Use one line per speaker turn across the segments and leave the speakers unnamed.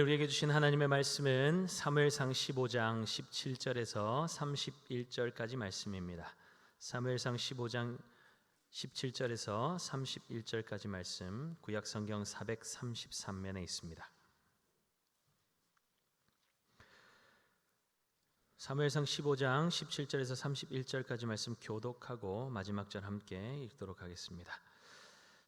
우리에게 주신 하나님의 말씀은 사무엘상 15장 17절에서 31절까지 말씀입니다. 사무엘상 15장 17절에서 31절까지 말씀, 구약성경 433면에 있습니다. 사무엘상 15장 17절에서 31절까지 말씀 교독하고 마지막 절 함께 읽도록 하겠습니다.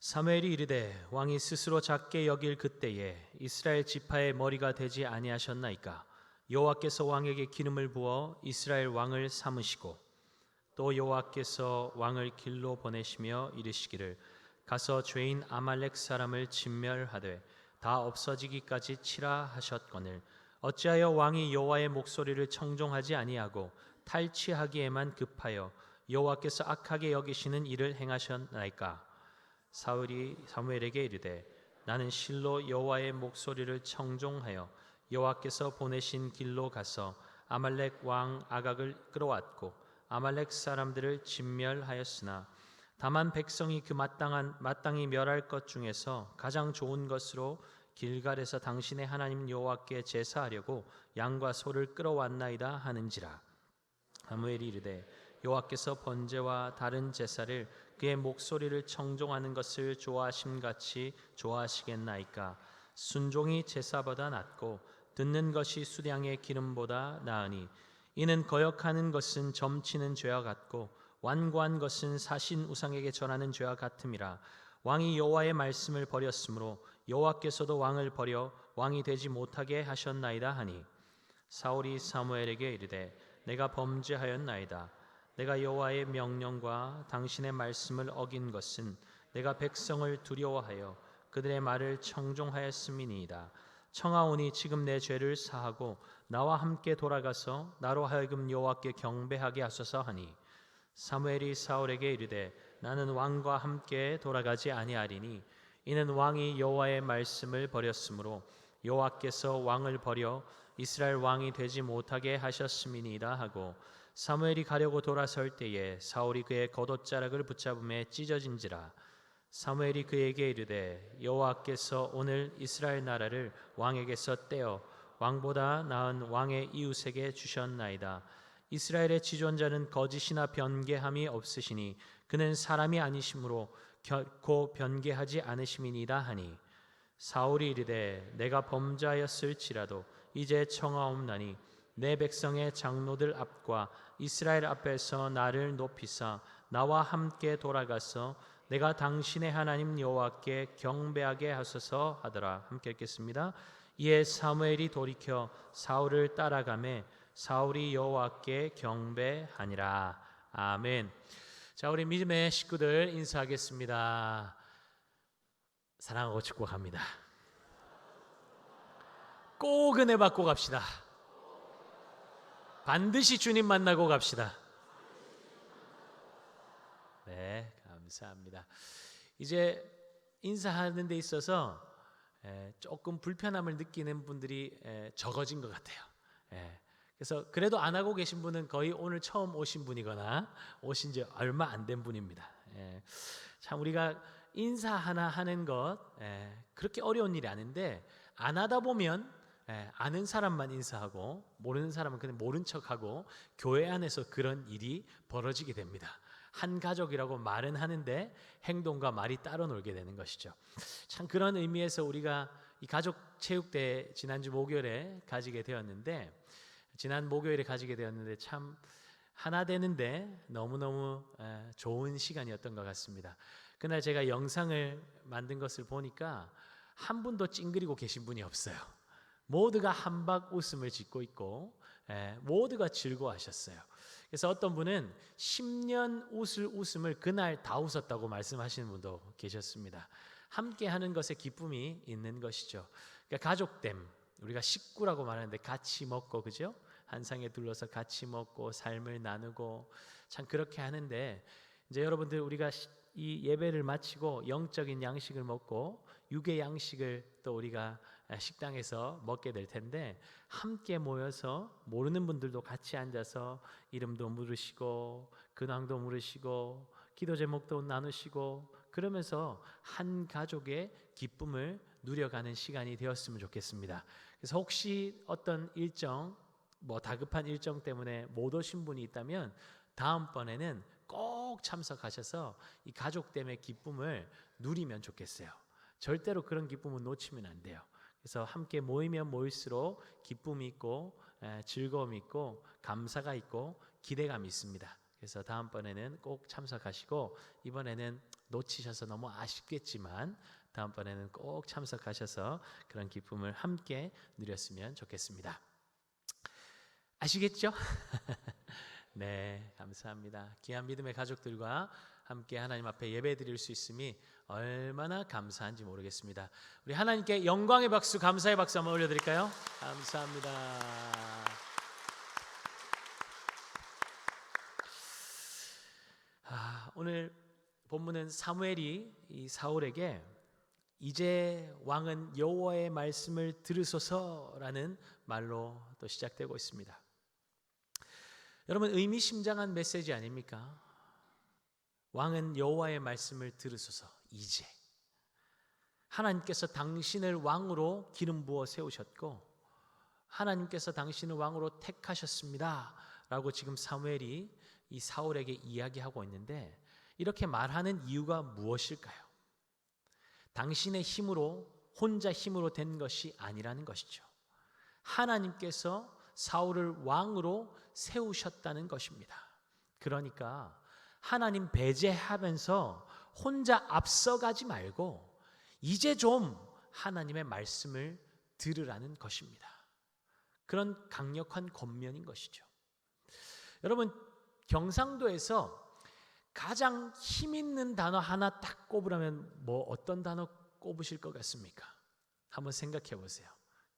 사무엘이 이르되 왕이 스스로 작게 여길 그때에 이스라엘 지파의 머리가 되지 아니하셨나이까. 여호와께서 왕에게 기름을 부어 이스라엘 왕을 삼으시고 또 여호와께서 왕을 길로 보내시며 이르시기를 가서 죄인 아말렉 사람을 진멸하되 다 없어지기까지 치라 하셨거늘 어찌하여 왕이 여호와의 목소리를 청종하지 아니하고 탈취하기에만 급하여 여호와께서 악하게 여기시는 일을 행하셨나이까. 사울이 사무엘에게 이르되 나는 실로 여호와의 목소리를 청종하여 여호와께서 보내신 길로 가서 아말렉 왕 아각을 끌어왔고 아말렉 사람들을 진멸하였으나 다만 백성이 그 마땅히 멸할 것 중에서 가장 좋은 것으로 길갈에서 당신의 하나님 여호와께 제사하려고 양과 소를 끌어왔나이다 하는지라. 사무엘이 이르되 여호와께서 번제와 다른 제사를 그의 목소리를 청종하는 것을 좋아하심같이 좋아하시겠나이까. 순종이 제사보다 낫고 듣는 것이 수량의 기름보다 나으니 이는 거역하는 것은 점치는 죄와 같고 완고한 것은 사신 우상에게 전하는 죄와 같음이라. 왕이 여호와의 말씀을 버렸으므로 여호와께서도 왕을 버려 왕이 되지 못하게 하셨나이다 하니 사울이 사무엘에게 이르되 내가 범죄하였나이다. 내가 여호와의 명령과 당신의 말씀을 어긴 것은 내가 백성을 두려워하여 그들의 말을 청종하였음이니이다. 청하오니 지금 내 죄를 사하고 나와 함께 돌아가서 나로 하여금 여호와께 경배하게 하소서 하니 사무엘이 사울에게 이르되 나는 왕과 함께 돌아가지 아니하리니 이는 왕이 여호와의 말씀을 버렸으므로 여호와께서 왕을 버려 이스라엘 왕이 되지 못하게 하셨음이니이다 하고 사무엘이 가려고 돌아설 때에 사울이 그의 겉옷자락을 붙잡음에 찢어진지라. 사무엘이 그에게 이르되 여호와께서 오늘 이스라엘 나라를 왕에게서 떼어 왕보다 나은 왕의 이웃에게 주셨나이다. 이스라엘의 지존자는 거짓이나 변개함이 없으시니 그는 사람이 아니심으로 결코 변개하지 않으심이니이다 하니 사울이 이르되 내가 범죄하였을지라도 이제 청하옵나니 내 백성의 장로들 앞과 이스라엘 앞에서 나를 높이사 나와 함께 돌아가서 내가 당신의 하나님 여호와께 경배하게 하소서 하더라. 함께 읽겠습니다. 이에 사무엘이 돌이켜 사울을 따라가매 사울이 여호와께 경배하니라. 아멘. 자, 우리 믿음의 식구들 인사하겠습니다. 사랑하고 축복합니다. 꼭 은혜 받고 갑시다. 반드시 주님 만나고 갑시다. 네, 감사합니다. 이제 인사하는 데 있어서 조금 불편함을 느끼는 분들이 적어진 것 같아요. 그래서 그래도 안 하고 계신 분은 거의 오늘 처음 오신 분이거나 오신 지 얼마 안 된 분입니다. 참 우리가 인사 하나 하는 것 그렇게 어려운 일이 아닌데 안 하다 보면 아는 사람만 인사하고 모르는 사람은 그냥 모른 척하고 교회 안에서 그런 일이 벌어지게 됩니다. 한 가족이라고 말은 하는데 행동과 말이 따로 놀게 되는 것이죠. 참 그런 의미에서 우리가 이 가족 체육대 지난주 목요일에 가지게 되었는데 참 하나 되는데 너무너무 좋은 시간이었던 것 같습니다. 그날 제가 영상을 만든 것을 보니까 한 분도 찡그리고 계신 분이 없어요. 모두가 한박 웃음을 짓고 있고 모두가 즐거워하셨어요. 그래서 어떤 분은 10년 웃을 웃음을 그날 다 웃었다고 말씀하시는 분도 계셨습니다. 함께 하는 것에 기쁨이 있는 것이죠. 그러니까 가족됨, 우리가 식구라고 말하는데 같이 먹고 그죠? 한 상에 둘러서 같이 먹고 삶을 나누고 참 그렇게 하는데 이제 여러분들 우리가 이 예배를 마치고 영적인 양식을 먹고 육의 양식을 또 우리가 식당에서 먹게 될 텐데 함께 모여서 모르는 분들도 같이 앉아서 이름도 물으시고 근황도 물으시고 기도 제목도 나누시고 그러면서 한 가족의 기쁨을 누려가는 시간이 되었으면 좋겠습니다. 그래서 혹시 어떤 일정, 다급한 일정 때문에 못 오신 분이 있다면 다음번에는 꼭 참석하셔서 이 가족됨의 기쁨을 누리면 좋겠어요. 절대로 그런 기쁨은 놓치면 안 돼요. 그래서 함께 모이면 모일수록 기쁨이 있고 즐거움이 있고 감사가 있고 기대감이 있습니다. 그래서 다음번에는 꼭 참석하시고, 이번에는 놓치셔서 너무 아쉽겠지만 다음번에는 꼭 참석하셔서 그런 기쁨을 함께 누렸으면 좋겠습니다. 아시겠죠? 네, 감사합니다. 귀한 믿음의 가족들과 함께 하나님 앞에 예배 드릴 수 있음이 얼마나 감사한지 모르겠습니다. 우리 하나님께 영광의 박수, 감사의 박수 한번 올려드릴까요? 감사합니다. 오늘 본문은 사무엘이 이 사울에게 이제 왕은 여호와의 말씀을 들으소서라는 말로 또 시작되고 있습니다. 여러분, 의미심장한 메시지 아닙니까? 왕은 여호와의 말씀을 들으소서. 이제 하나님께서 당신을 왕으로 기름 부어 세우셨고 하나님께서 당신을 왕으로 택하셨습니다 라고 지금 사무엘이 이 사울에게 이야기하고 있는데, 이렇게 말하는 이유가 무엇일까요? 당신의 힘으로, 혼자 힘으로 된 것이 아니라는 것이죠. 하나님께서 사울을 왕으로 세우셨다는 것입니다. 그러니까 하나님 배제하면서 혼자 앞서가지 말고 이제 좀 하나님의 말씀을 들으라는 것입니다. 그런 강력한 권면인 것이죠. 여러분, 경상도에서 가장 힘 있는 단어 하나 딱 꼽으라면 어떤 단어 꼽으실 것 같습니까? 한번 생각해 보세요.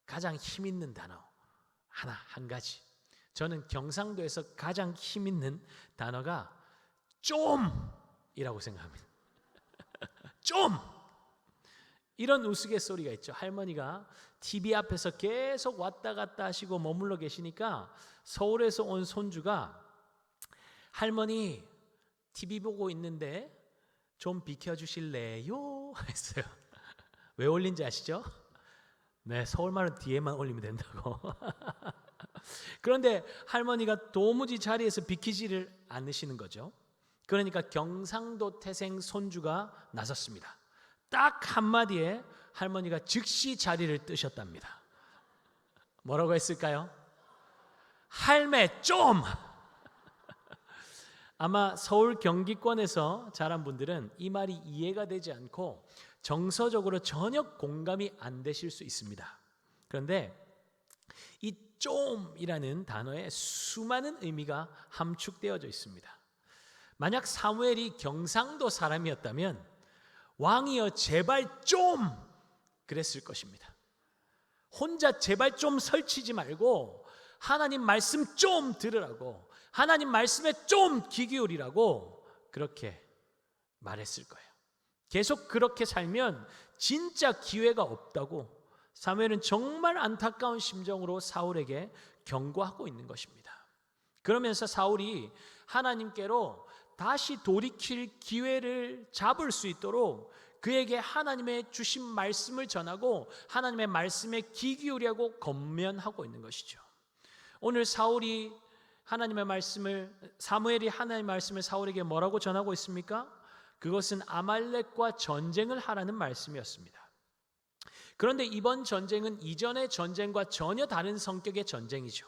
가장 힘 있는 단어 한 가지. 저는 경상도에서 가장 힘 있는 단어가 좀이라고 생각합니다. 좀! 이런 우스갯소리가 있죠. 할머니가 TV 앞에서 계속 왔다 갔다 하시고 머물러 계시니까 서울에서 온 손주가 할머니 TV 보고 있는데 좀 비켜주실래요? 했어요. 왜 올린지 아시죠? 네, 서울말은 뒤에만 올리면 된다고. 그런데 할머니가 도무지 자리에서 비키지를 않으시는 거죠. 그러니까 경상도 태생 손주가 나섰습니다. 딱 한마디에 할머니가 즉시 자리를 뜨셨답니다. 뭐라고 했을까요? 할매 좀! 아마 서울 경기권에서 자란 분들은 이 말이 이해가 되지 않고 정서적으로 전혀 공감이 안 되실 수 있습니다. 그런데 이 좀이라는 단어에 수많은 의미가 함축되어져 있습니다. 만약 사무엘이 경상도 사람이었다면 왕이여 제발 좀 그랬을 것입니다. 혼자 제발 좀 설치지 말고 하나님 말씀 좀 들으라고, 하나님 말씀에 좀 귀 기울이라고 그렇게 말했을 거예요. 계속 그렇게 살면 진짜 기회가 없다고 사무엘은 정말 안타까운 심정으로 사울에게 경고하고 있는 것입니다. 그러면서 사울이 하나님께로 다시 돌이킬 기회를 잡을 수 있도록 그에게 하나님의 주신 말씀을 전하고 하나님의 말씀에 귀 기울이라고 권면하고 있는 것이죠. 오늘 사무엘이 하나님의 말씀을 사울에게 뭐라고 전하고 있습니까? 그것은 아말렉과 전쟁을 하라는 말씀이었습니다. 그런데 이번 전쟁은 이전의 전쟁과 전혀 다른 성격의 전쟁이죠.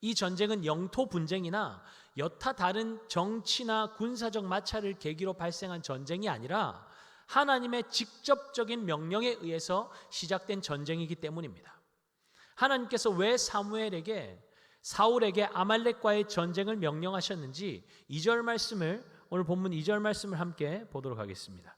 이 전쟁은 영토 분쟁이나 여타 다른 정치나 군사적 마찰을 계기로 발생한 전쟁이 아니라 하나님의 직접적인 명령에 의해서 시작된 전쟁이기 때문입니다. 하나님께서 왜 사울에게 아말렉과의 전쟁을 명령하셨는지 2절 말씀을, 오늘 본문 2절 말씀을 함께 보도록 하겠습니다.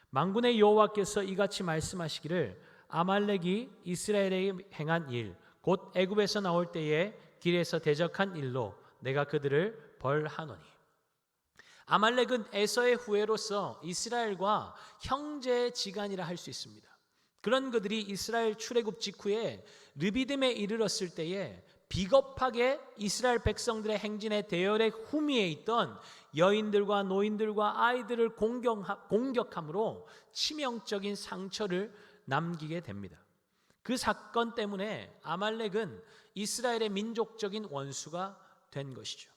만군의 여호와께서 이같이 말씀하시기를 아말렉이 이스라엘에 행한 일, 곧 애굽에서 나올 때에 길에서 대적한 일로 내가 그들을 벌하노니. 아말렉은 에서의 후예로서 이스라엘과 형제지간이라 할 수 있습니다. 그런 그들이 이스라엘 출애굽 직후에 르비딤에 이르렀을 때에 비겁하게 이스라엘 백성들의 행진에 대열의 후미에 있던 여인들과 노인들과 아이들을 공격함으로 치명적인 상처를 남기게 됩니다. 그 사건 때문에 아말렉은 이스라엘의 민족적인 원수가 된 것이죠.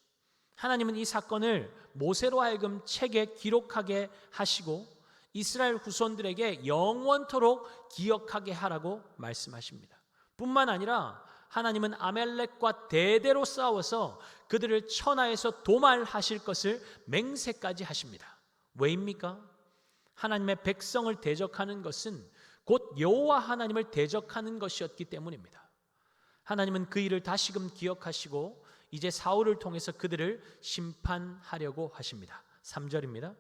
하나님은 이 사건을 모세로 하여금 책에 기록하게 하시고 이스라엘 후손들에게 영원토록 기억하게 하라고 말씀하십니다. 뿐만 아니라 하나님은 아말렉과 대대로 싸워서 그들을 천하에서 도말하실 것을 맹세까지 하십니다. 왜입니까? 하나님의 백성을 대적하는 것은 곧 여호와 하나님을 대적하는 것이었기 때문입니다. 하나님은 그 일을 다시금 기억하시고 이제 사울을 통해서 그들을 심판하려고 하십니다. 3절입니다.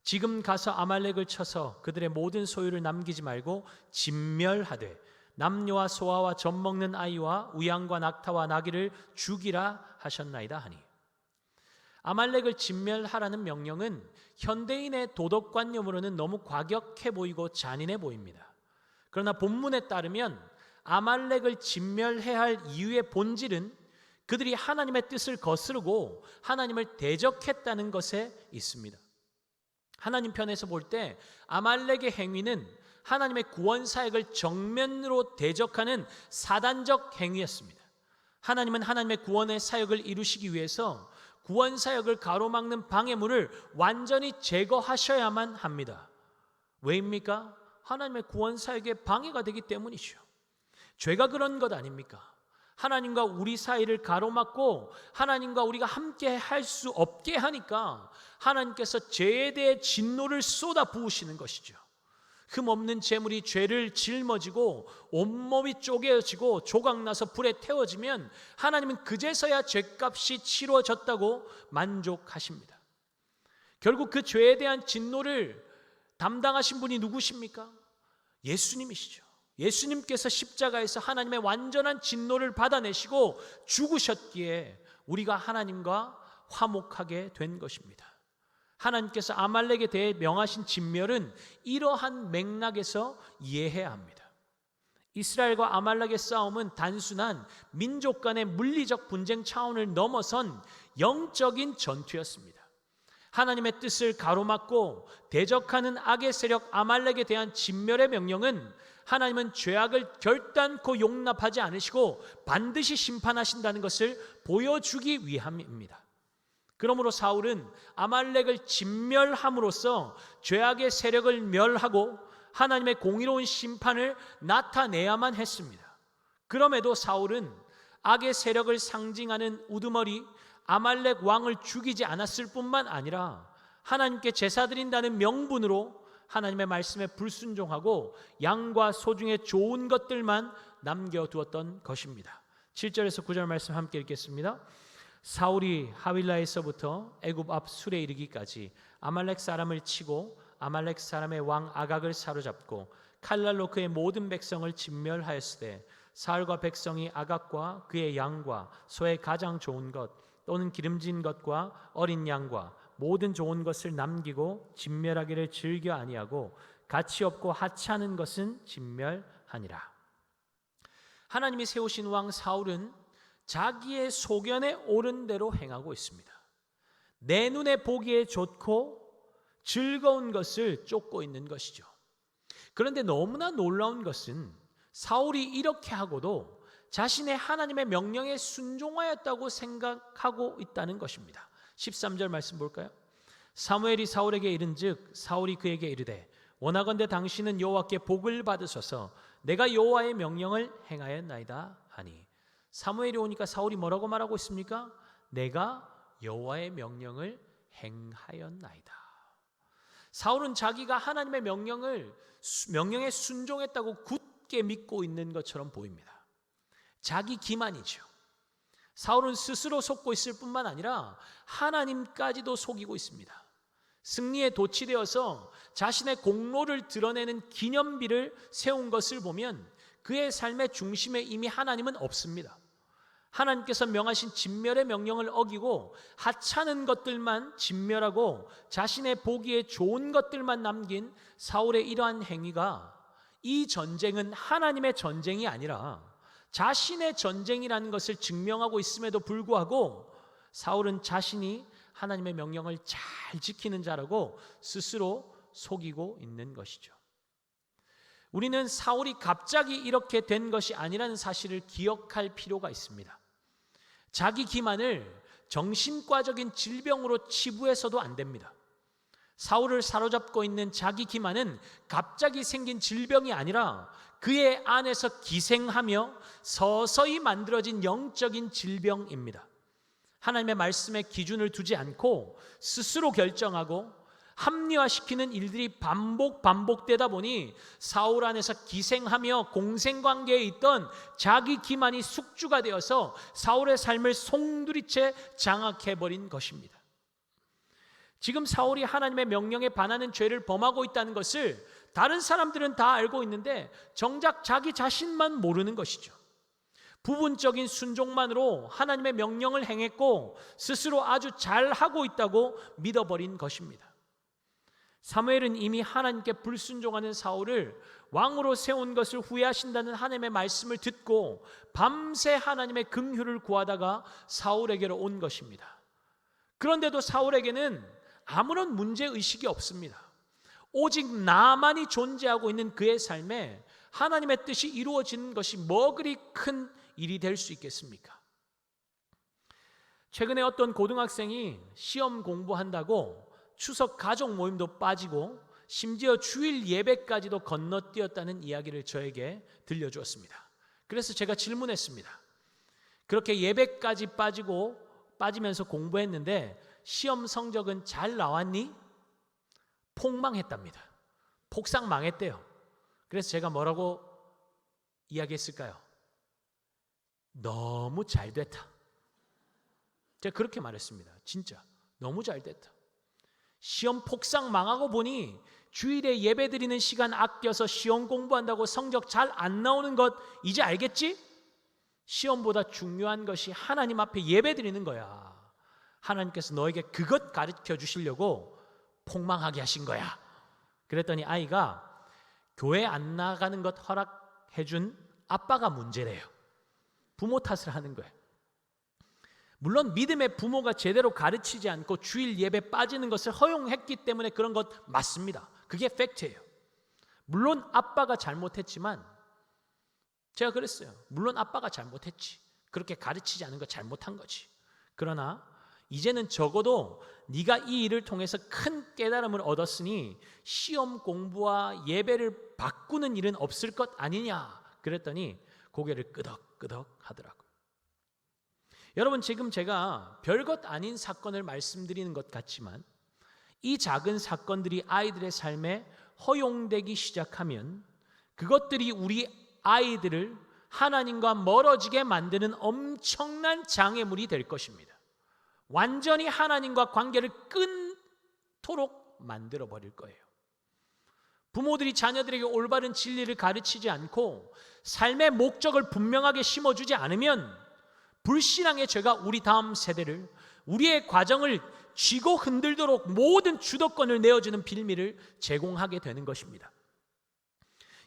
지금 가서 아말렉을 쳐서 그들의 모든 소유를 남기지 말고 진멸하되 남녀와 소아와 젖먹는 아이와 우양과 낙타와 나귀를 죽이라 하셨나이다 하니, 아말렉을 진멸하라는 명령은 현대인의 도덕관념으로는 너무 과격해 보이고 잔인해 보입니다. 그러나 본문에 따르면 아말렉을 진멸해야 할 이유의 본질은 그들이 하나님의 뜻을 거스르고 하나님을 대적했다는 것에 있습니다. 하나님 편에서 볼 때 아말렉의 행위는 하나님의 구원 사역을 정면으로 대적하는 사단적 행위였습니다. 하나님은 하나님의 구원의 사역을 이루시기 위해서 구원 사역을 가로막는 방해물을 완전히 제거하셔야만 합니다. 왜입니까? 하나님의 구원 사역에 방해가 되기 때문이죠. 죄가 그런 것 아닙니까? 하나님과 우리 사이를 가로막고 하나님과 우리가 함께 할 수 없게 하니까 하나님께서 죄에 대해 진노를 쏟아 부으시는 것이죠. 흠없는 재물이 죄를 짊어지고 온몸이 쪼개어지고 조각나서 불에 태워지면 하나님은 그제서야 죄값이 치루어졌다고 만족하십니다. 결국 그 죄에 대한 진노를 담당하신 분이 누구십니까? 예수님이시죠. 예수님께서 십자가에서 하나님의 완전한 진노를 받아내시고 죽으셨기에 우리가 하나님과 화목하게 된 것입니다. 하나님께서 아말렉에 대해 명하신 진멸은 이러한 맥락에서 이해해야 합니다. 이스라엘과 아말렉의 싸움은 단순한 민족 간의 물리적 분쟁 차원을 넘어선 영적인 전투였습니다. 하나님의 뜻을 가로막고 대적하는 악의 세력 아말렉에 대한 진멸의 명령은 하나님은 죄악을 결단코 용납하지 않으시고 반드시 심판하신다는 것을 보여주기 위함입니다. 그러므로 사울은 아말렉을 진멸함으로써 죄악의 세력을 멸하고 하나님의 공의로운 심판을 나타내야만 했습니다. 그럼에도 사울은 악의 세력을 상징하는 우두머리 아말렉 왕을 죽이지 않았을 뿐만 아니라 하나님께 제사 드린다는 명분으로 하나님의 말씀에 불순종하고 양과 소 중에 좋은 것들만 남겨두었던 것입니다. 7절에서 9절 말씀 함께 읽겠습니다. 사울이 하윌라에서부터 애굽 앞 술에 이르기까지 아말렉 사람을 치고 아말렉 사람의 왕 아각을 사로잡고 칼날로 그의 모든 백성을 진멸하였으되 사울과 백성이 아각과 그의 양과 소의 가장 좋은 것 또는 기름진 것과 어린 양과 모든 좋은 것을 남기고 진멸하기를 즐겨 아니하고 가치 없고 하찮은 것은 진멸하니라. 하나님이 세우신 왕 사울은 자기의 소견에 옳은 대로 행하고 있습니다. 내 눈에 보기에 좋고 즐거운 것을 쫓고 있는 것이죠. 그런데 너무나 놀라운 것은 사울이 이렇게 하고도 자신의 하나님의 명령에 순종하였다고 생각하고 있다는 것입니다. 13절 말씀 볼까요? 사무엘이 사울에게 이른즉 사울이 그에게 이르되 원하건대 당신은 여호와께 복을 받으소서 내가 여호와의 명령을 행하였나이다 하니, 사무엘이 오니까 사울이 뭐라고 말하고 있습니까? 내가 여호와의 명령을 행하였나이다. 사울은 자기가 하나님의 명령에 순종했다고 굳게 믿고 있는 것처럼 보입니다. 자기 기만이죠. 사울은 스스로 속고 있을 뿐만 아니라 하나님까지도 속이고 있습니다. 승리에 도취되어서 자신의 공로를 드러내는 기념비를 세운 것을 보면 그의 삶의 중심에 이미 하나님은 없습니다. 하나님께서 명하신 진멸의 명령을 어기고 하찮은 것들만 진멸하고 자신의 보기에 좋은 것들만 남긴 사울의 이러한 행위가, 이 전쟁은 하나님의 전쟁이 아니라 자신의 전쟁이라는 것을 증명하고 있음에도 불구하고 사울은 자신이 하나님의 명령을 잘 지키는 자라고 스스로 속이고 있는 것이죠. 우리는 사울이 갑자기 이렇게 된 것이 아니라는 사실을 기억할 필요가 있습니다. 자기 기만을 정신과적인 질병으로 치부해서도 안 됩니다. 사울을 사로잡고 있는 자기 기만은 갑자기 생긴 질병이 아니라 그의 안에서 기생하며 서서히 만들어진 영적인 질병입니다. 하나님의 말씀에 기준을 두지 않고 스스로 결정하고 합리화시키는 일들이 반복되다 보니 사울 안에서 기생하며 공생관계에 있던 자기 기만이 숙주가 되어서 사울의 삶을 송두리째 장악해버린 것입니다. 지금 사울이 하나님의 명령에 반하는 죄를 범하고 있다는 것을 다른 사람들은 다 알고 있는데 정작 자기 자신만 모르는 것이죠. 부분적인 순종만으로 하나님의 명령을 행했고 스스로 아주 잘하고 있다고 믿어버린 것입니다. 사무엘은 이미 하나님께 불순종하는 사울을 왕으로 세운 것을 후회하신다는 하나님의 말씀을 듣고 밤새 하나님의 긍휼을 구하다가 사울에게로 온 것입니다. 그런데도 사울에게는 아무런 문제의식이 없습니다. 오직 나만이 존재하고 있는 그의 삶에 하나님의 뜻이 이루어지는 것이 뭐 그리 큰 일이 될 수 있겠습니까? 최근에 어떤 고등학생이 시험 공부한다고 추석 가족 모임도 빠지고 심지어 주일 예배까지도 건너뛰었다는 이야기를 저에게 들려주었습니다. 그래서 제가 질문했습니다. 그렇게 예배까지 빠지면서 공부했는데 시험 성적은 잘 나왔니? 폭망했답니다. 폭삭 망했대요. 그래서 제가 뭐라고 이야기했을까요? 너무 잘 됐다. 제가 그렇게 말했습니다. 진짜 너무 잘 됐다. 시험 폭삭 망하고 보니 주일에 예배 드리는 시간 아껴서 시험 공부한다고 성적 잘 안 나오는 것 이제 알겠지? 시험보다 중요한 것이 하나님 앞에 예배 드리는 거야. 하나님께서 너에게 그것 가르쳐 주시려고 폭망하게 하신 거야. 그랬더니 아이가 교회 안 나가는 것 허락해 준 아빠가 문제래요. 부모 탓을 하는 거예요. 물론 믿음의 부모가 제대로 가르치지 않고 주일 예배 빠지는 것을 허용했기 때문에 그런 것 맞습니다. 그게 팩트예요. 물론 아빠가 잘못했지만 제가 그랬어요. 물론 아빠가 잘못했지. 그렇게 가르치지 않은 거 잘못한 거지. 그러나 이제는 적어도 네가 이 일을 통해서 큰 깨달음을 얻었으니 시험 공부와 예배를 바꾸는 일은 없을 것 아니냐. 그랬더니 고개를 끄덕끄덕 하더라고요. 여러분, 지금 제가 별것 아닌 사건을 말씀드리는 것 같지만 이 작은 사건들이 아이들의 삶에 허용되기 시작하면 그것들이 우리 아이들을 하나님과 멀어지게 만드는 엄청난 장애물이 될 것입니다. 완전히 하나님과 관계를 끊도록 만들어 버릴 거예요. 부모들이 자녀들에게 올바른 진리를 가르치지 않고 삶의 목적을 분명하게 심어주지 않으면 불신앙의 죄가 우리 다음 세대를, 우리의 과정을 쥐고 흔들도록 모든 주도권을 내어주는 빌미를 제공하게 되는 것입니다.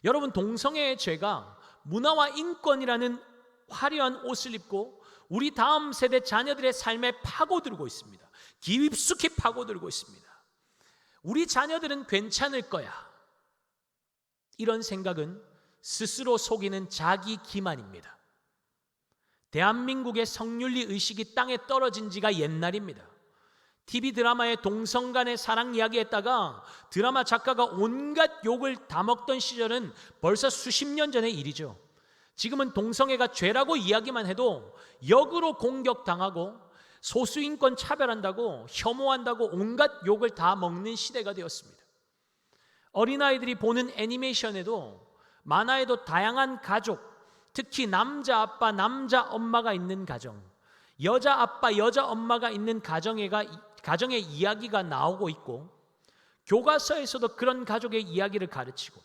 여러분, 동성애의 죄가 문화와 인권이라는 화려한 옷을 입고 우리 다음 세대 자녀들의 삶에 파고들고 있습니다. 깊숙이 파고들고 있습니다. 우리 자녀들은 괜찮을 거야. 이런 생각은 스스로 속이는 자기 기만입니다. 대한민국의 성윤리 의식이 땅에 떨어진 지가 옛날입니다. TV 드라마의 동성 간의 사랑 이야기했다가 드라마 작가가 온갖 욕을 다 먹던 시절은 벌써 수십 년 전의 일이죠. 지금은 동성애가 죄라고 이야기만 해도 역으로 공격당하고 소수인권 차별한다고 혐오한다고 온갖 욕을 다 먹는 시대가 되었습니다. 어린아이들이 보는 애니메이션에도 만화에도 다양한 가족, 특히 남자 아빠, 남자 엄마가 있는 가정, 여자 아빠, 여자 엄마가 있는 가정의 이야기가 나오고 있고 교과서에서도 그런 가족의 이야기를 가르치고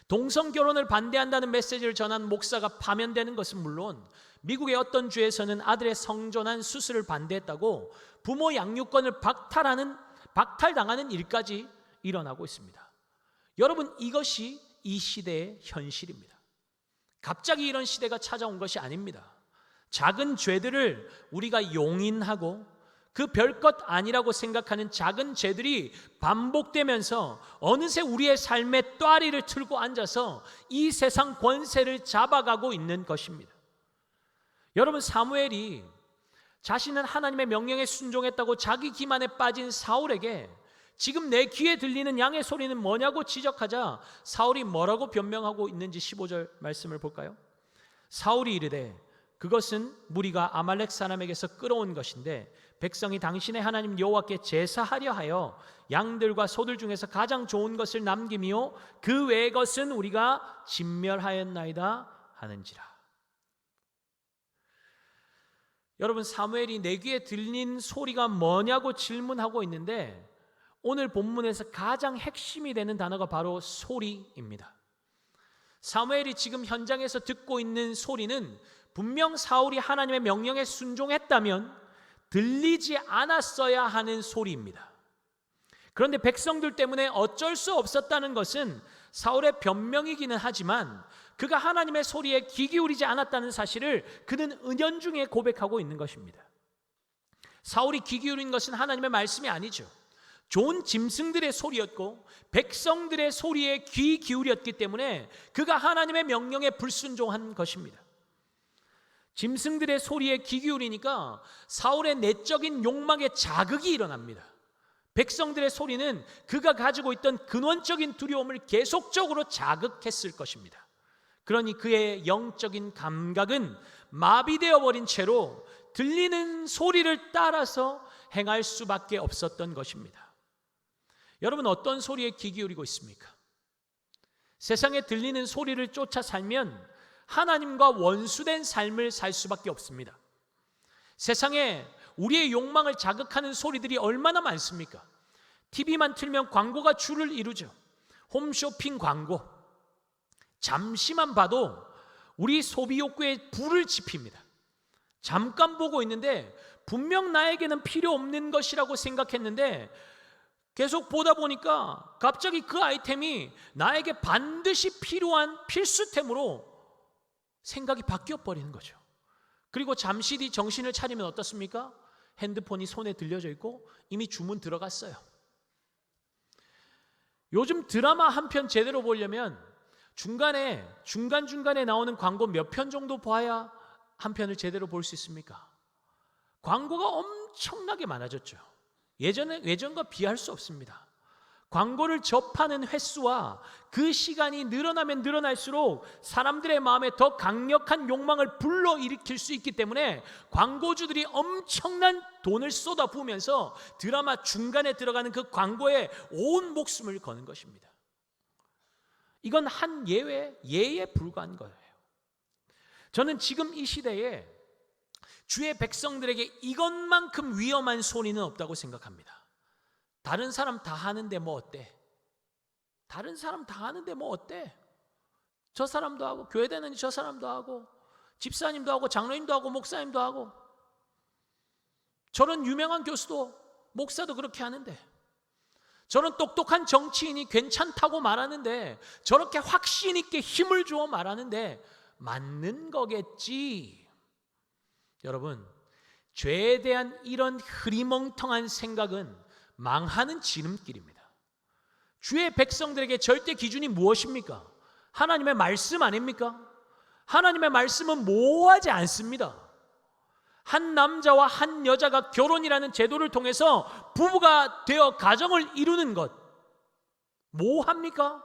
동성 결혼을 반대한다는 메시지를 전한 목사가 파면되는 것은 물론 미국의 어떤 주에서는 아들의 성전환 수술을 반대했다고 부모 양육권을 박탈당하는 일까지 일어나고 있습니다. 여러분, 이것이 이 시대의 현실입니다. 갑자기 이런 시대가 찾아온 것이 아닙니다. 작은 죄들을 우리가 용인하고 그 별것 아니라고 생각하는 작은 죄들이 반복되면서 어느새 우리의 삶의 또아리를 틀고 앉아서 이 세상 권세를 잡아가고 있는 것입니다. 여러분, 사무엘이 자신은 하나님의 명령에 순종했다고 자기 기만에 빠진 사울에게 지금 내 귀에 들리는 양의 소리는 뭐냐고 지적하자 사울이 뭐라고 변명하고 있는지 15절 말씀을 볼까요? 사울이 이르되 그것은 무리가 아말렉 사람에게서 끌어온 것인데 백성이 당신의 하나님 여호와께 제사하려 하여 양들과 소들 중에서 가장 좋은 것을 남김이요 그 외의 것은 우리가 진멸하였나이다 하는지라. 여러분, 사무엘이 내 귀에 들린 소리가 뭐냐고 질문하고 있는데 오늘 본문에서 가장 핵심이 되는 단어가 바로 소리입니다. 사무엘이 지금 현장에서 듣고 있는 소리는 분명 사울이 하나님의 명령에 순종했다면 들리지 않았어야 하는 소리입니다. 그런데 백성들 때문에 어쩔 수 없었다는 것은 사울의 변명이기는 하지만 그가 하나님의 소리에 귀 기울이지 않았다는 사실을 그는 은연중에 고백하고 있는 것입니다. 사울이 귀 기울인 것은 하나님의 말씀이 아니죠. 좋은 짐승들의 소리였고 백성들의 소리에 귀 기울였기 때문에 그가 하나님의 명령에 불순종한 것입니다. 짐승들의 소리에 귀 기울이니까 사울의 내적인 욕망에 자극이 일어납니다. 백성들의 소리는 그가 가지고 있던 근원적인 두려움을 계속적으로 자극했을 것입니다. 그러니 그의 영적인 감각은 마비되어 버린 채로 들리는 소리를 따라서 행할 수밖에 없었던 것입니다. 여러분, 어떤 소리에 귀 기울이고 있습니까? 세상에 들리는 소리를 쫓아 살면 하나님과 원수된 삶을 살 수밖에 없습니다. 세상에 우리의 욕망을 자극하는 소리들이 얼마나 많습니까? TV만 틀면 광고가 줄을 이루죠. 홈쇼핑 광고. 잠시만 봐도 우리 소비 욕구에 불을 지핍니다. 잠깐 보고 있는데 분명 나에게는 필요 없는 것이라고 생각했는데 계속 보다 보니까 갑자기 그 아이템이 나에게 반드시 필요한 필수템으로 생각이 바뀌어 버리는 거죠. 그리고 잠시 뒤 정신을 차리면 어떻습니까? 핸드폰이 손에 들려져 있고 이미 주문 들어갔어요. 요즘 드라마 한 편 제대로 보려면 중간중간에 나오는 광고 몇 편 정도 봐야 한 편을 제대로 볼 수 있습니까? 광고가 엄청나게 많아졌죠. 예전과 비할 수 없습니다. 광고를 접하는 횟수와 그 시간이 늘어나면 늘어날수록 사람들의 마음에 더 강력한 욕망을 불러일으킬 수 있기 때문에 광고주들이 엄청난 돈을 쏟아부으면서 드라마 중간에 들어가는 그 광고에 온 목숨을 거는 것입니다. 이건 한 예에 불과한 거예요. 저는 지금 이 시대에 주의 백성들에게 이것만큼 위험한 소리는 없다고 생각합니다. 다른 사람 다 하는데 뭐 어때? 다른 사람 다 하는데 뭐 어때? 저 사람도 하고, 교회 다니는 저 사람도 하고, 집사님도 하고, 장로님도 하고, 목사님도 하고, 저런 유명한 교수도, 목사도 그렇게 하는데, 저런 똑똑한 정치인이 괜찮다고 말하는데, 저렇게 확신 있게 힘을 주어 말하는데 맞는 거겠지. 여러분, 죄에 대한 이런 흐리멍텅한 생각은 망하는 지름길입니다. 주의 백성들에게 절대 기준이 무엇입니까? 하나님의 말씀 아닙니까? 하나님의 말씀은 모호하지 않습니다. 한 남자와 한 여자가 결혼이라는 제도를 통해서 부부가 되어 가정을 이루는 것 모호합니까?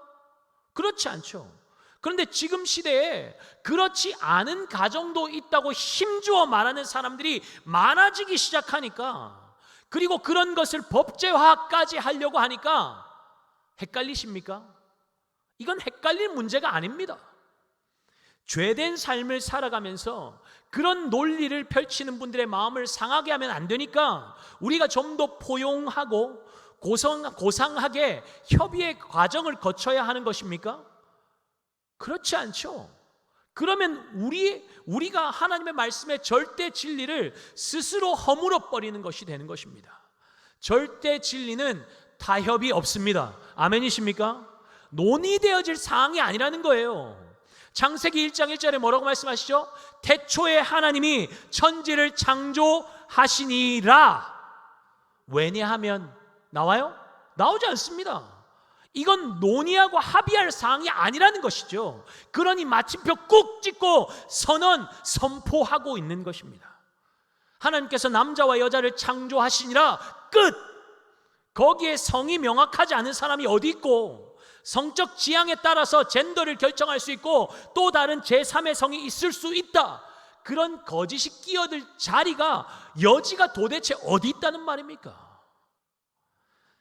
그렇지 않죠. 그런데 지금 시대에 그렇지 않은 가정도 있다고 힘주어 말하는 사람들이 많아지기 시작하니까, 그리고 그런 것을 법제화까지 하려고 하니까 헷갈리십니까? 이건 헷갈릴 문제가 아닙니다. 죄된 삶을 살아가면서 그런 논리를 펼치는 분들의 마음을 상하게 하면 안 되니까 우리가 좀 더 포용하고 고상하게 협의의 과정을 거쳐야 하는 것입니까? 그렇지 않죠. 그러면 우리가 하나님의 말씀의 절대 진리를 스스로 허물어 버리는 것이 되는 것입니다. 절대 진리는 타협이 없습니다. 아멘이십니까? 논의되어질 사항이 아니라는 거예요. 창세기 1장 1절에 뭐라고 말씀하시죠? 태초에 하나님이 천지를 창조하시니라. 왜냐하면 나와요? 나오지 않습니다. 이건 논의하고 합의할 사항이 아니라는 것이죠. 그러니 마침표 꾹 찍고 선포하고 있는 것입니다. 하나님께서 남자와 여자를 창조하시니라 끝! 거기에 성이 명확하지 않은 사람이 어디 있고, 성적 지향에 따라서 젠더를 결정할 수 있고 또 다른 제3의 성이 있을 수 있다. 그런 거짓이 끼어들 자리가, 여지가 도대체 어디 있다는 말입니까?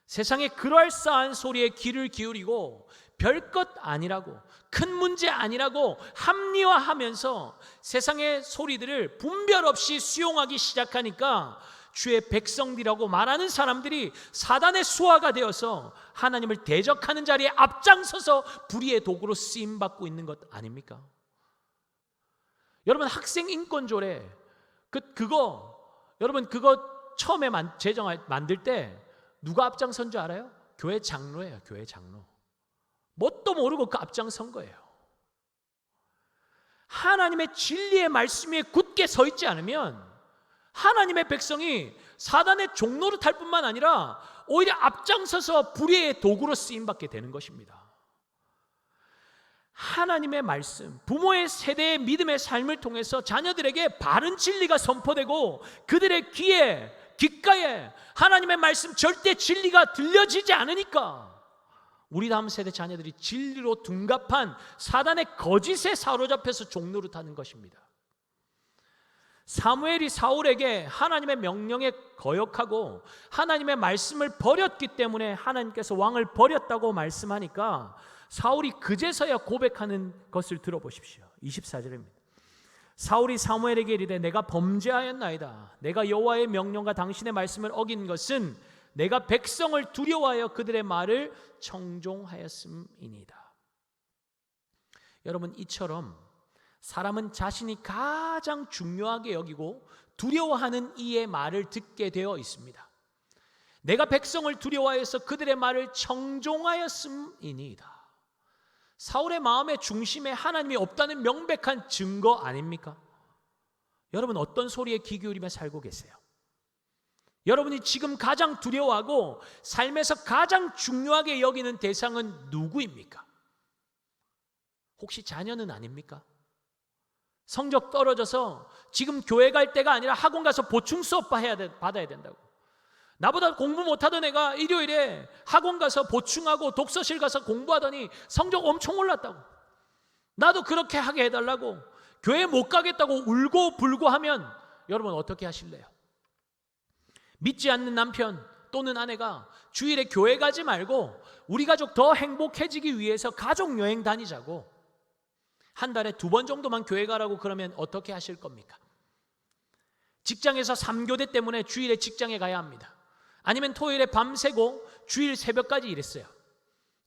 세상에 그럴싸한 소리에 귀를 기울이고 별것 아니라고, 큰 문제 아니라고 합리화하면서 세상의 소리들을 분별 없이 수용하기 시작하니까 주의 백성들이라고 말하는 사람들이 사단의 수하가 되어서 하나님을 대적하는 자리에 앞장서서 불의의 도구로 쓰임받고 있는 것 아닙니까? 여러분, 학생 인권조례 여러분 그거 처음에 만들 때 누가 앞장선 줄 알아요? 교회 장로예요. 교회 장로. 뭣도 모르고 그 앞장선 거예요. 하나님의 진리의 말씀에 굳게 서 있지 않으면 하나님의 백성이 사단의 종로로 탈 뿐만 아니라 오히려 앞장서서 불의의 도구로 쓰임받게 되는 것입니다. 하나님의 말씀, 부모의 세대의 믿음의 삶을 통해서 자녀들에게 바른 진리가 선포되고 그들의 귓가에 하나님의 말씀, 절대 진리가 들려지지 않으니까 우리 다음 세대 자녀들이 진리로 둔갑한 사단의 거짓에 사로잡혀서 종로로 타는 것입니다. 사무엘이 사울에게 하나님의 명령에 거역하고 하나님의 말씀을 버렸기 때문에 하나님께서 왕을 버렸다고 말씀하니까 사울이 그제서야 고백하는 것을 들어보십시오. 24절입니다. 사울이 사무엘에게 이르되 내가 범죄하였나이다. 내가 여호와의 명령과 당신의 말씀을 어긴 것은 내가 백성을 두려워하여 그들의 말을 청종하였음이니이다. 여러분, 이처럼 사람은 자신이 가장 중요하게 여기고 두려워하는 이의 말을 듣게 되어 있습니다. 내가 백성을 두려워하여서 그들의 말을 청종하였음이니이다. 사울의 마음의 중심에 하나님이 없다는 명백한 증거 아닙니까? 여러분, 어떤 소리에 귀 기울이며 살고 계세요? 여러분이 지금 가장 두려워하고 삶에서 가장 중요하게 여기는 대상은 누구입니까? 혹시 자녀는 아닙니까? 성적 떨어져서 지금 교회 갈 때가 아니라 학원 가서 보충 수업 받아야 된다고. 나보다 공부 못하던 애가 일요일에 학원 가서 보충하고 독서실 가서 공부하더니 성적 엄청 올랐다고. 나도 그렇게 하게 해달라고. 교회 못 가겠다고 울고 불고 하면 여러분 어떻게 하실래요? 믿지 않는 남편 또는 아내가 주일에 교회 가지 말고 우리 가족 더 행복해지기 위해서 가족 여행 다니자고 한 달에 2번 정도만 교회 가라고 그러면 어떻게 하실 겁니까? 직장에서 3교대 때문에 주일에 직장에 가야 합니다. 아니면 토요일에 밤새고 주일 새벽까지 일했어요.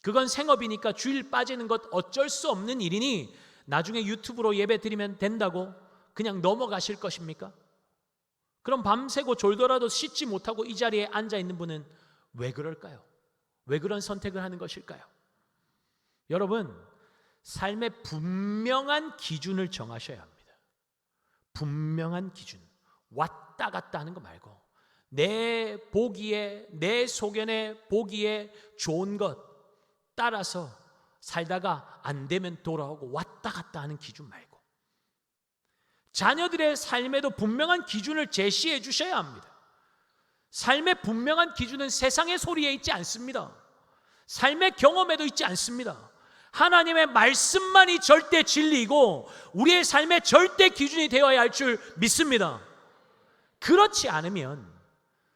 그건 생업이니까 주일 빠지는 것 어쩔 수 없는 일이니 나중에 유튜브로 예배 드리면 된다고 그냥 넘어가실 것입니까? 그럼 밤새고 졸더라도 씻지 못하고 이 자리에 앉아 있는 분은 왜 그럴까요? 왜 그런 선택을 하는 것일까요? 여러분, 삶의 분명한 기준을 정하셔야 합니다. 분명한 기준. 왔다 갔다 하는 거 말고 내 보기에, 내 소견에 보기에 좋은 것 따라서 살다가 안 되면 돌아오고 왔다 갔다 하는 기준 말고 자녀들의 삶에도 분명한 기준을 제시해 주셔야 합니다. 삶의 분명한 기준은 세상의 소리에 있지 않습니다. 삶의 경험에도 있지 않습니다. 하나님의 말씀만이 절대 진리이고 우리의 삶의 절대 기준이 되어야 할 줄 믿습니다. 그렇지 않으면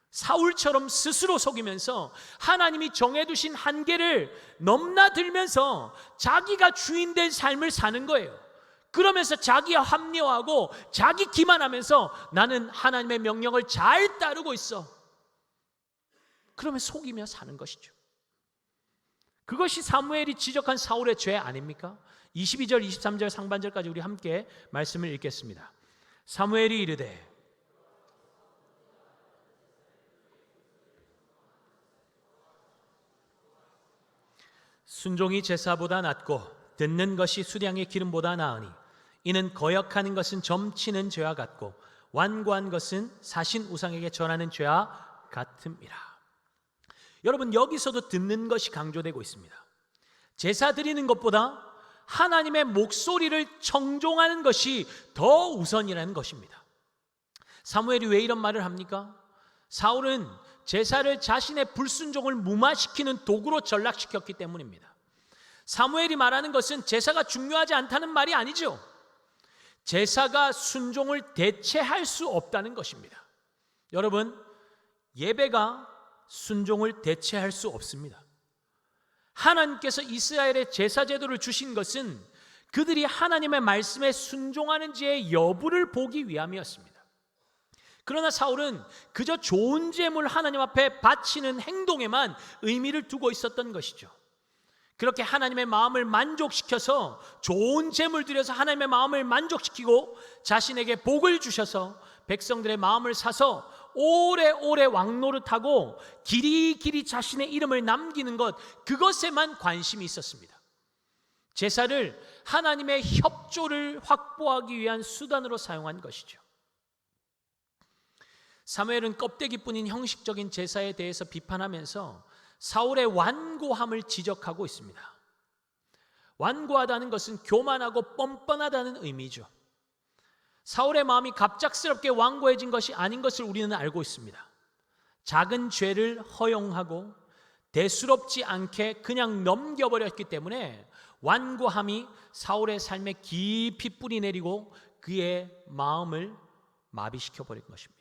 사울처럼 스스로 속이면서 하나님이 정해두신 한계를 넘나들면서 자기가 주인된 삶을 사는 거예요. 그러면서 자기와 합리화하고 자기 기만하면서 나는 하나님의 명령을 잘 따르고 있어. 그러면 속이며 사는 것이죠. 그것이 사무엘이 지적한 사울의 죄 아닙니까? 22절 23절 상반절까지 우리 함께 말씀을 읽겠습니다. 사무엘이 이르되 순종이 제사보다 낫고 듣는 것이 수량의 기름보다 나으니 이는 거역하는 것은 점치는 죄와 같고 완고한 것은 사신 우상에게 전하는 죄와 같음이라. 여러분, 여기서도 듣는 것이 강조되고 있습니다. 제사 드리는 것보다 하나님의 목소리를 청종하는 것이 더 우선이라는 것입니다. 사무엘이 왜 이런 말을 합니까? 사울은 제사를 자신의 불순종을 무마시키는 도구로 전락시켰기 때문입니다. 사무엘이 말하는 것은 제사가 중요하지 않다는 말이 아니죠. 제사가 순종을 대체할 수 없다는 것입니다. 여러분, 예배가 순종을 대체할 수 없습니다. 하나님께서 이스라엘의 제사 제도를 주신 것은 그들이 하나님의 말씀에 순종하는지의 여부를 보기 위함이었습니다. 그러나 사울은 그저 좋은 제물 하나님 앞에 바치는 행동에만 의미를 두고 있었던 것이죠. 그렇게 하나님의 마음을 만족시켜서 좋은 제물 드려서 하나님의 마음을 만족시키고 자신에게 복을 주셔서 백성들의 마음을 사서 오래오래 왕노릇하고 길이길이 자신의 이름을 남기는 것, 그것에만 관심이 있었습니다. 제사를 하나님의 협조를 확보하기 위한 수단으로 사용한 것이죠. 사무엘은 껍데기뿐인 형식적인 제사에 대해서 비판하면서 사울의 완고함을 지적하고 있습니다. 완고하다는 것은 교만하고 뻔뻔하다는 의미죠. 사울의 마음이 갑작스럽게 완고해진 것이 아닌 것을 우리는 알고 있습니다. 작은 죄를 허용하고 대수롭지 않게 그냥 넘겨버렸기 때문에 완고함이 사울의 삶에 깊이 뿌리 내리고 그의 마음을 마비시켜버린 것입니다.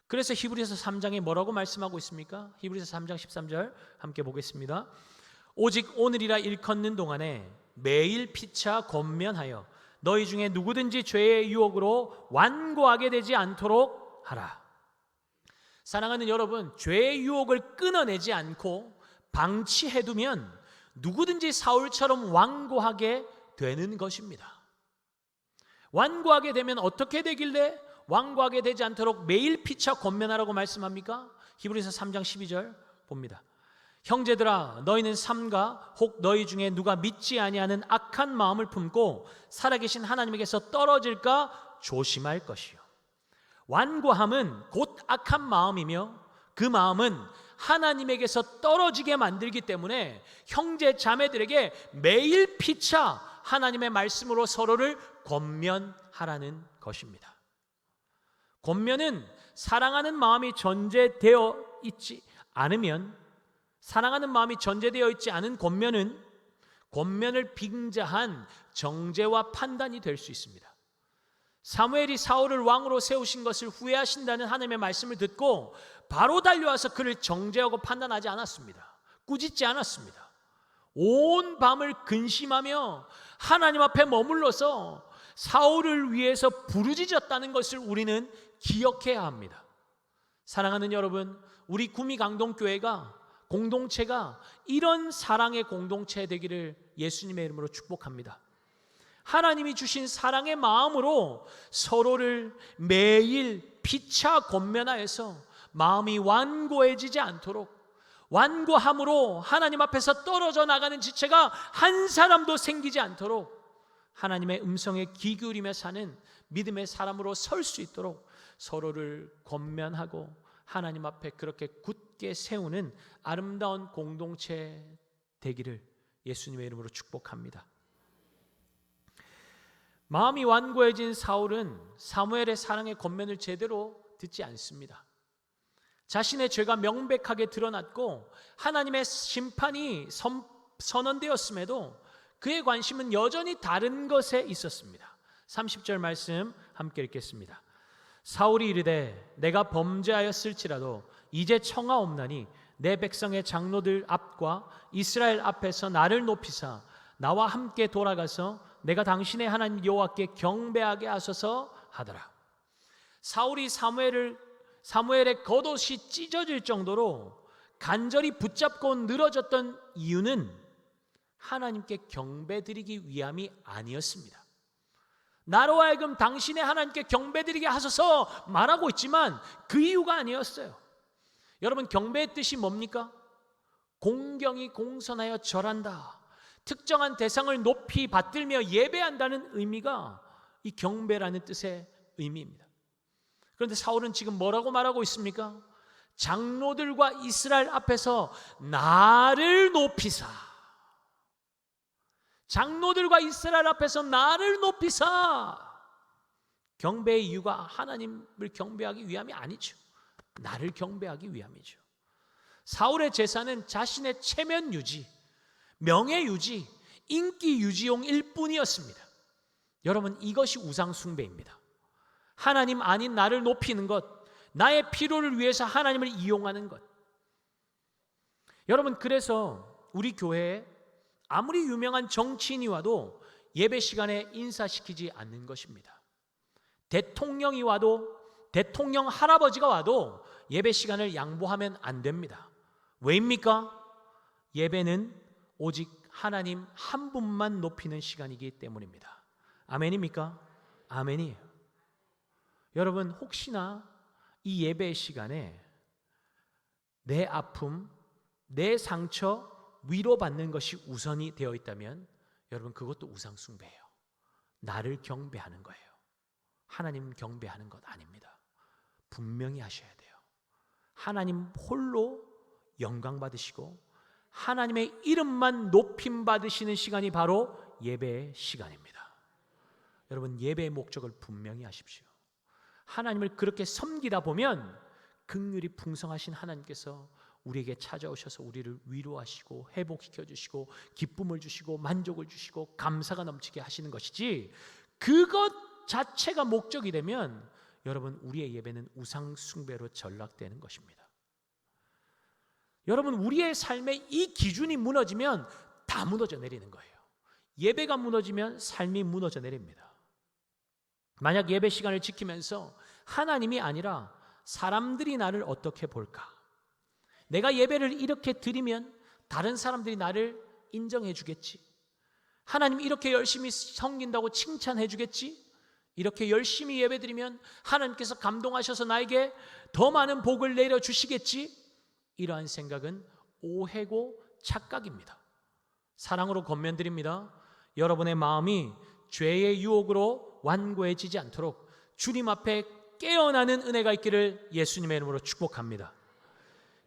그래서 히브리서 3장에 뭐라고 말씀하고 있습니까? 히브리서 3장 13절 함께 보겠습니다. 오직 오늘이라 일컫는 동안에 매일 피차 권면하여 너희 중에 누구든지 죄의 유혹으로 완고하게 되지 않도록 하라. 사랑하는 여러분, 죄의 유혹을 끊어내지 않고 방치해두면 누구든지 사울처럼 완고하게 되는 것입니다. 완고하게 되면 어떻게 되길래 완고하게 되지 않도록 매일 피차 권면하라고 말씀합니까? 히브리서 3장 12절 봅니다. 형제들아, 너희는 삼가 혹 너희 중에 누가 믿지 아니하는 악한 마음을 품고 살아계신 하나님에게서 떨어질까 조심할 것이요. 완고함은 곧 악한 마음이며 그 마음은 하나님에게서 떨어지게 만들기 때문에 형제 자매들에게 매일 피차 하나님의 말씀으로 서로를 권면하라는 것입니다. 권면은 사랑하는 마음이 전제되어 있지 않으면, 사랑하는 마음이 전제되어 있지 않은 권면은 권면을 빙자한 정죄와 판단이 될 수 있습니다. 사무엘이 사울을 왕으로 세우신 것을 후회하신다는 하나님의 말씀을 듣고 바로 달려와서 그를 정죄하고 판단하지 않았습니다. 꾸짖지 않았습니다. 온 밤을 근심하며 하나님 앞에 머물러서 사울을 위해서 부르짖었다는 것을 우리는 기억해야 합니다. 사랑하는 여러분, 우리 구미강동교회가 공동체가 이런 사랑의 공동체 되기를 예수님의 이름으로 축복합니다. 하나님이 주신 사랑의 마음으로 서로를 매일 피차 권면하여서 마음이 완고해지지 않도록, 완고함으로 하나님 앞에서 떨어져 나가는 지체가 한 사람도 생기지 않도록 하나님의 음성에 귀 기울이며 사는 믿음의 사람으로 설 수 있도록 서로를 권면하고 하나님 앞에 그렇게 굳게 세우는 아름다운 공동체 되기를 예수님의 이름으로 축복합니다. 마음이 완고해진 사울은 사무엘의 사랑의 권면을 제대로 듣지 않습니다. 자신의 죄가 명백하게 드러났고 하나님의 심판이 선언되었음에도 그의 관심은 여전히 다른 것에 있었습니다. 30절 말씀 함께 읽겠습니다. 사울이 이르되 내가 범죄하였을지라도 이제 청하옵나니 내 백성의 장로들 앞과 이스라엘 앞에서 나를 높이사 나와 함께 돌아가서 내가 당신의 하나님 여호와께 경배하게 하소서 하더라. 사울이 사무엘의 겉옷이 찢어질 정도로 간절히 붙잡고 늘어졌던 이유는 하나님께 경배드리기 위함이 아니었습니다. 나로 하여금 당신의 하나님께 경배드리게 하소서 말하고 있지만 그 이유가 아니었어요. 여러분, 경배의 뜻이 뭡니까? 공경이 공선하여 절한다. 특정한 대상을 높이 받들며 예배한다는 의미가 이 경배라는 뜻의 의미입니다. 그런데 사울은 지금 뭐라고 말하고 있습니까? 장로들과 이스라엘 앞에서 나를 높이사, 장로들과 이스라엘 앞에서 나를 높이사. 경배의 이유가 하나님을 경배하기 위함이 아니죠. 나를 경배하기 위함이죠. 사울의 제사는 자신의 체면 유지, 명예 유지, 인기 유지용일 뿐이었습니다. 여러분, 이것이 우상 숭배입니다. 하나님 아닌 나를 높이는 것, 나의 필요를 위해서 하나님을 이용하는 것. 여러분, 그래서 우리 교회에 아무리 유명한 정치인이 와도 예배 시간에 인사시키지 않는 것입니다. 대통령이 와도, 대통령 할아버지가 와도 예배 시간을 양보하면 안 됩니다. 왜입니까? 예배는 오직 하나님 한 분만 높이는 시간이기 때문입니다. 아멘입니까? 아멘이에요. 여러분, 혹시나 이 예배 시간에 내 아픔, 내 상처 위로받는 것이 우선이 되어 있다면 여러분, 그것도 우상 숭배예요. 나를 경배하는 거예요. 하나님 경배하는 것 아닙니다. 분명히 하셔야 돼요. 하나님 홀로 영광 받으시고 하나님의 이름만 높임 받으시는 시간이 바로 예배의 시간입니다. 여러분, 예배의 목적을 분명히 하십시오. 하나님을 그렇게 섬기다 보면 긍휼이 풍성하신 하나님께서 우리에게 찾아오셔서 우리를 위로하시고 회복시켜 주시고 기쁨을 주시고 만족을 주시고 감사가 넘치게 하시는 것이지, 그것 자체가 목적이 되면 여러분, 우리의 예배는 우상 숭배로 전락되는 것입니다. 여러분, 우리의 삶의 이 기준이 무너지면 다 무너져 내리는 거예요. 예배가 무너지면 삶이 무너져 내립니다. 만약 예배 시간을 지키면서 하나님이 아니라 사람들이 나를 어떻게 볼까? 내가 예배를 이렇게 드리면 다른 사람들이 나를 인정해 주겠지. 하나님 이렇게 열심히 섬긴다고 칭찬해 주겠지. 이렇게 열심히 예배드리면 하나님께서 감동하셔서 나에게 더 많은 복을 내려주시겠지. 이러한 생각은 오해고 착각입니다. 사랑으로 권면드립니다. 여러분의 마음이 죄의 유혹으로 완고해지지 않도록 주님 앞에 깨어나는 은혜가 있기를 예수님의 이름으로 축복합니다.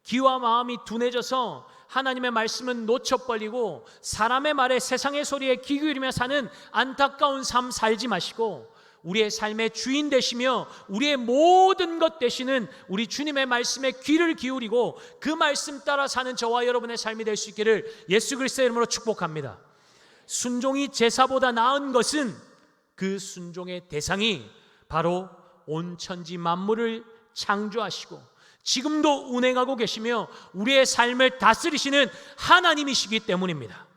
귀와 마음이 둔해져서 하나님의 말씀은 놓쳐버리고 사람의 말에, 세상의 소리에 귀 기울이며 사는 안타까운 삶 살지 마시고 우리의 삶의 주인 되시며 우리의 모든 것 되시는 우리 주님의 말씀에 귀를 기울이고 그 말씀 따라 사는 저와 여러분의 삶이 될 수 있기를 예수 그리스도의 이름으로 축복합니다. 순종이 제사보다 나은 것은 그 순종의 대상이 바로 온 천지 만물을 창조하시고 지금도 운행하고 계시며 우리의 삶을 다스리시는 하나님이시기 때문입니다.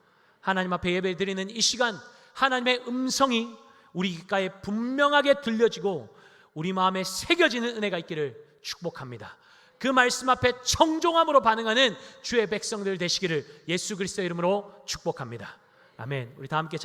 하나님 앞에 예배드리는 이 시간, 하나님의 음성이 우리 귓가에 분명하게 들려지고 우리 마음에 새겨지는 은혜가 있기를 축복합니다. 그 말씀 앞에 청종함으로 반응하는 주의 백성들 되시기를 예수 그리스도의 이름으로 축복합니다. 아멘. 우리 다 함께